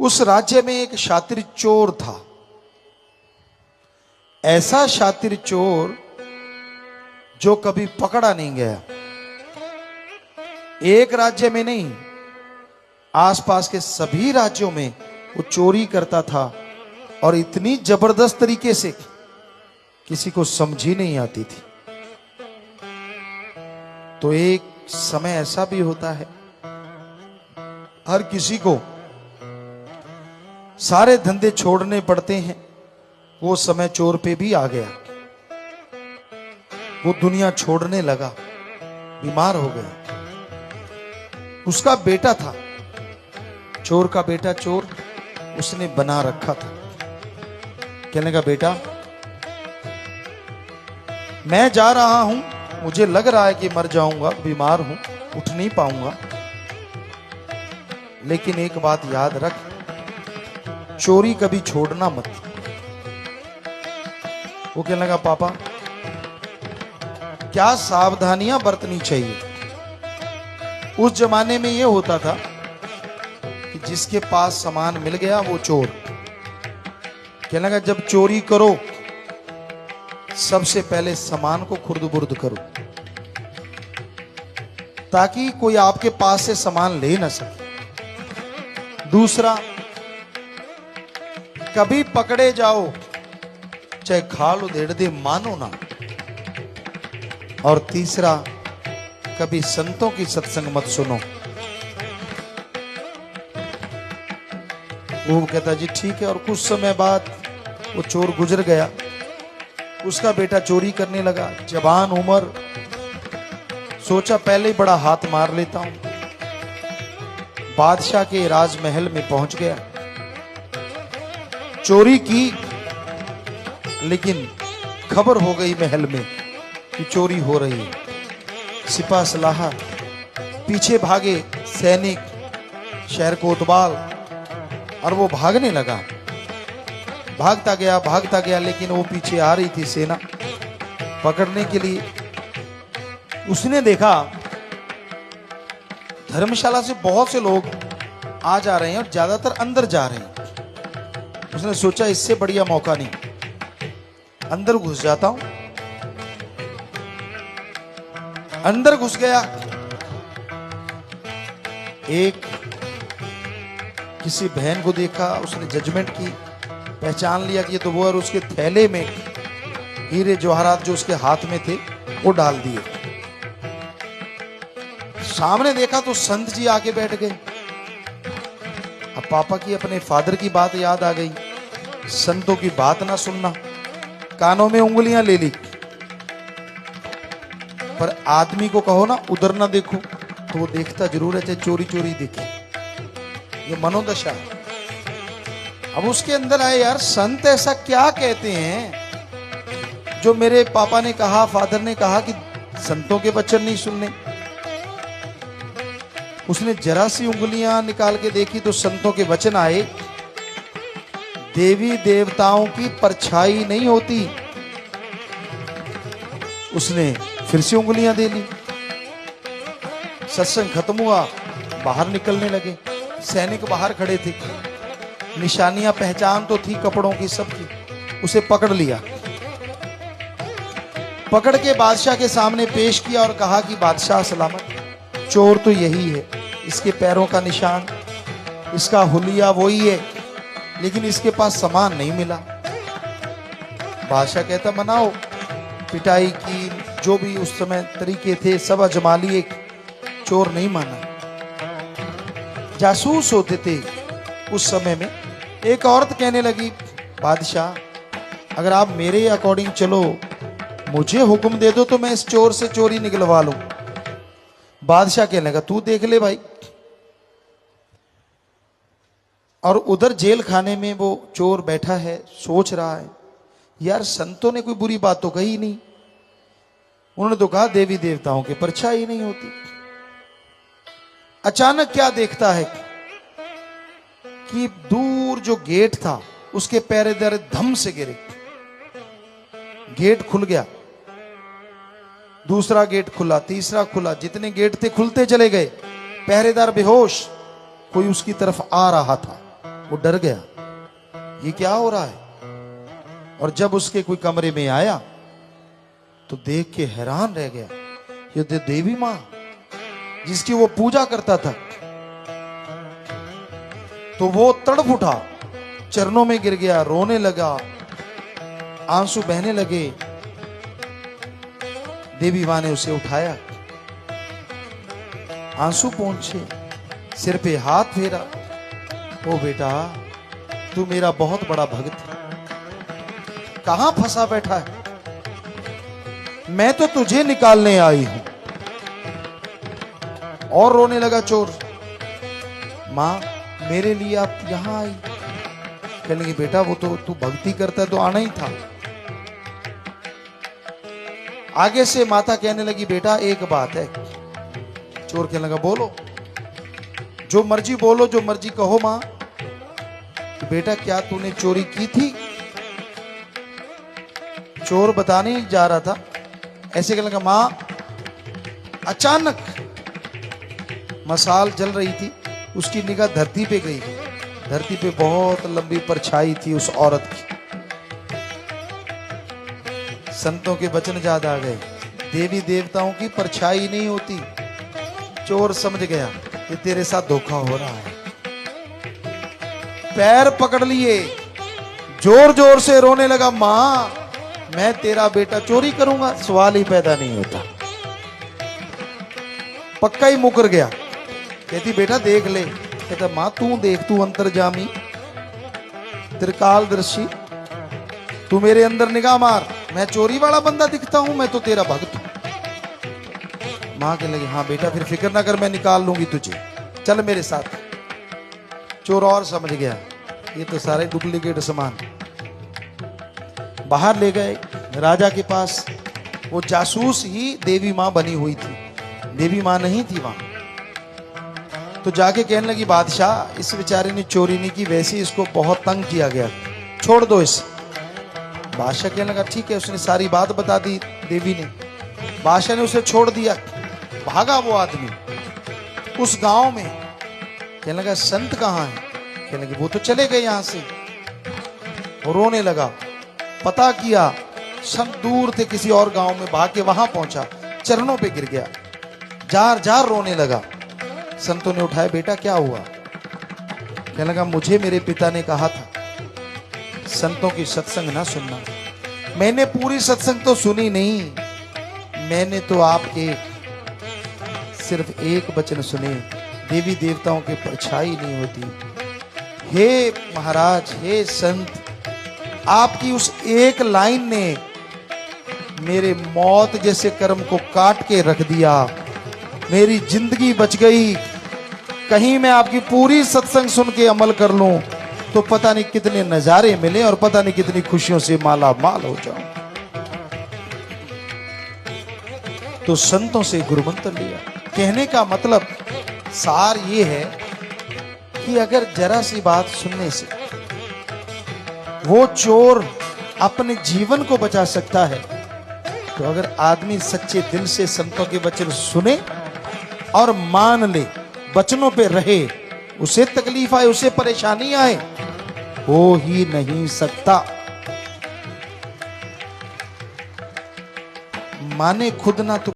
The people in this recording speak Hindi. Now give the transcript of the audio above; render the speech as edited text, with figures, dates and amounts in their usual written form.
उस राज्य में एक शातिर चोर था। ऐसा शातिर चोर जो कभी पकड़ा नहीं गया। एक राज्य में नहीं, आसपास के सभी राज्यों में वो चोरी करता था और इतनी जबरदस्त तरीके से किसी को समझ ही नहीं आती थी। तो एक समय ऐसा भी होता है, हर किसी को सारे धंधे छोड़ने पड़ते हैं। वो समय चोर पे भी आ गया। वो दुनिया छोड़ने लगा, बीमार हो गया। उसका बेटा था, चोर का बेटा चोर, उसने बना रखा था। कहने लगा, बेटा मैं जा रहा हूं, मुझे लग रहा है कि मर जाऊंगा, बीमार हूं, उठ नहीं पाऊंगा, लेकिन एक बात याद रख, चोरी कभी छोड़ना मत। वो कहने लगा, पापा क्या सावधानियां बरतनी चाहिए। उस जमाने में यह होता था कि जिसके पास सामान मिल गया वो चोर। कहने लगा, जब चोरी करो सबसे पहले सामान को खुर्द-बुर्द करो, ताकि कोई आपके पास से सामान ले ना सके। दूसरा, कभी पकड़े जाओ चाहे खाल उधेड़ दे, मानो ना। और तीसरा, कभी संतों की सत्संग मत सुनो। वो कहता, जी ठीक है। और कुछ समय बाद वो चोर गुजर गया। उसका बेटा चोरी करने लगा, जवान उम्र, सोचा पहले ही बड़ा हाथ मार लेता हूं। बादशाह के राजमहल में पहुंच गया, चोरी की, लेकिन खबर हो गई महल में कि चोरी हो रही है। सिपा सलाहर पीछे भागे, सैनिक शहर कोतवाल, और वो भागने लगा। भागता गया, लेकिन वो पीछे आ रही थी सेना पकड़ने के लिए। उसने देखा धर्मशाला से बहुत से लोग आ जा रहे हैं और ज्यादातर अंदर जा रहे हैं। उसने सोचा इससे बढ़िया मौका नहीं, अंदर घुस जाता हूं। अंदर घुस गया। एक किसी बहन को देखा, उसने जजमेंट की, पहचान लिया कि ये तो वो, और उसके थैले में हीरे जवाहरात जो उसके हाथ में थे वो डाल दिए। सामने देखा तो संत जी आके बैठ गए। अब पापा की, अपने फादर की बात याद आ गई। संतों की बात ना सुनना, कानों में उंगलियां ले ली। पर आदमी को कहो ना उधर ना देखो, तो वो देखता जरूर है, चाहे चोरी चोरी देखे। ये मनोदशा है। अब उसके अंदर आए, यार संत ऐसा क्या कहते हैं जो मेरे पापा ने कहा, फादर ने कहा कि संतों के वचन नहीं सुनने। उसने जरा सी उंगलियां निकाल के देखी तो संतों के वचन आए, देवी देवताओं की परछाई नहीं होती। उसने फिर से उंगलियां दे ली। सत्संग खत्म हुआ, बाहर निकलने लगे। सैनिक बाहर खड़े थे, निशानियां पहचान तो थी कपड़ों की, सब की। उसे पकड़ लिया, पकड़ के बादशाह के सामने पेश किया और कहा कि बादशाह सलामत, चोर तो यही है, इसके पैरों का निशान, इसका हुलिया वही है, लेकिन इसके पास सामान नहीं मिला। बादशाह कहता, मनाओ। पिटाई की, जो भी उस समय तरीके थे सब आजमा लिए, चोर नहीं माना। जासूस होते थे उस समय में। एक औरत कहने लगी, बादशाह अगर आप मेरे अकॉर्डिंग चलो, मुझे हुक्म दे दो तो मैं इस चोर से चोरी निकलवा लूं। बादशाह कहने लगा, तू देख ले भाई। और उधर जेल खाने में वो चोर बैठा है, सोच रहा है, यार संतों ने कोई बुरी बात तो कही नहीं, उन्होंने तो कहा देवी देवताओं की परछाई नहीं होती। अचानक क्या देखता है कि दूर जो गेट था उसके पहरेदार धम से गिरे, गेट खुल गया। दूसरा गेट खुला, तीसरा खुला, जितने गेट थे खुलते चले गए। पहरेदार बेहोश, कोई उसकी तरफ आ रहा था, वो डर गया, ये क्या हो रहा है। और जब उसके कोई कमरे में आया तो देख के हैरान रह गया, ये देवी मां जिसकी वो पूजा करता था। तो वो तड़प उठा, चरणों में गिर गया, रोने लगा, आंसू बहने लगे। देवी मां ने उसे उठाया, आंसू पोंछे, सिर पे हाथ फेरा। ओ बेटा, तू मेरा बहुत बड़ा भक्त है, कहां फंसा बैठा है, मैं तो तुझे निकालने आई हूं। और रोने लगा चोर। मां, मेरे लिए आप यहां आई। कहने लगी, बेटा वो तो तू भक्ति करता तो आना ही था। आगे से माता कहने लगी, बेटा एक बात है। चोर कहने लगा, बोलो, जो मर्जी बोलो, जो मर्जी कहो। मां, बेटा क्या तूने चोरी की थी। चोर बताने जा रहा था, ऐसे कहने लगा, मां अचानक मसाल जल रही थी, उसकी निगाह धरती पे गई। धरती पे बहुत लंबी परछाई थी उस औरत की। संतों के वचन याद आ गए, देवी देवताओं की परछाई नहीं होती। चोर समझ गया कि तेरे साथ धोखा हो रहा है। पैर पकड़ लिए, जोर जोर से रोने लगा, मां मैं तेरा बेटा चोरी करूंगा, सवाल ही पैदा नहीं होता। पक्का ही मुकर गया। कहती, बेटा देख ले। कहता, मां तू देख, तू अंतर्जामी, त्रिकालदर्शी, तू मेरे अंदर निगाह मार, मैं चोरी वाला बंदा दिखता हूं, मैं तो तेरा भक्त हूं। मां कहने लगी, हाँ बेटा फिर फिक्र ना कर, मैं निकाल लूंगी तुझे, चल मेरे साथ। चोर और समझ गया, ये तो सारे डुप्लीकेट सामान। बाहर ले गए राजा के पास। वो जासूस ही देवी मां बनी हुई थी, देवी मां नहीं थी वहां। तो जाके कहने लगी, बादशाह इस बेचारे ने चोरी नहीं की, वैसे ही इसको बहुत तंग किया गया, छोड़ दो इसे। बादशाह कहने लगा, ठीक है। उसने सारी बात बता दी देवी ने। बादशाह ने उसे छोड़ दिया। भागा वो आदमी उस गांव में। कहने लगा, संत कहाँ है। कहने लगे, वो तो चले गए यहां से। वो रोने लगा। पता किया, संत दूर थे किसी और गांव में, भाग के वहां पहुंचा, चरणों पे गिर गया, जार जार रोने लगा। संतों ने उठाया, बेटा क्या हुआ। कहने लगा, मुझे मेरे पिता ने कहा था संतों की सत्संग ना सुनना। मैंने पूरी सत्संग तो सुनी नहीं, मैंने तो आपके सिर्फ एक वचन सुने, देवी देवताओं की परछाई नहीं होती। हे महाराज, हे संत, आपकी उस एक लाइन ने मेरे मौत जैसे कर्म को काट के रख दिया, मेरी जिंदगी बच गई। कहीं मैं आपकी पूरी सत्संग सुन के अमल कर लूं तो पता नहीं कितने नजारे मिले और पता नहीं कितनी खुशियों से माला माल हो जाऊं। तो संतों से गुरु मंत्र लिया। कहने का मतलब सार ये है कि अगर जरा सी बात सुनने से वो चोर अपने जीवन को बचा सकता है, तो अगर आदमी सच्चे दिल से संतों के वचन सुने और मान ले, वचनों पे रहे, उसे तकलीफ आए, उसे परेशानी आए, हो ही नहीं सकता। माने खुद ना तो